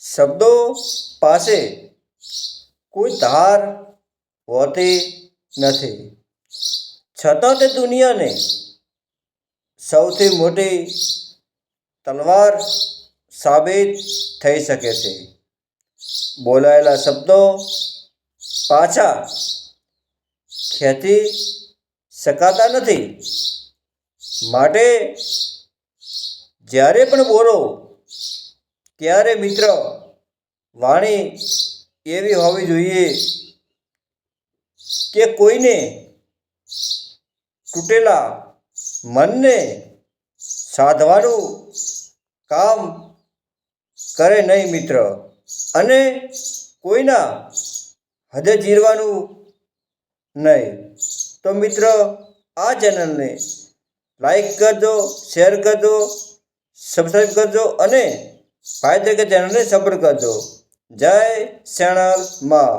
શબ્દો પાસે કોઈ ધાર હોતી નથી, છતાં તે દુનિયાને સૌથી મોટી તલવાર સાબિત થઈ શકે છે. બોલાયેલા શબ્દો પાછા ખેંચી શકાતા નથી, માટે જ્યારે પણ બોલો ત્યારે મિત્ર વાણી એવી હોવી જોઈએ કે કોઈને તૂટેલા મનને સાધવાનું કામ કરે નહીં મિત્ર, અને કોઈના હદે જીરવાનું નહીં. તો મિત્ર, આ ચેનલને લાઈક કરજો, શેર કરજો, સબસ્ક્રાઈબ કરજો અને ભાઈ તરીકે ચેનલને સપોર્ટ કરજો. જય શેણાલ માં.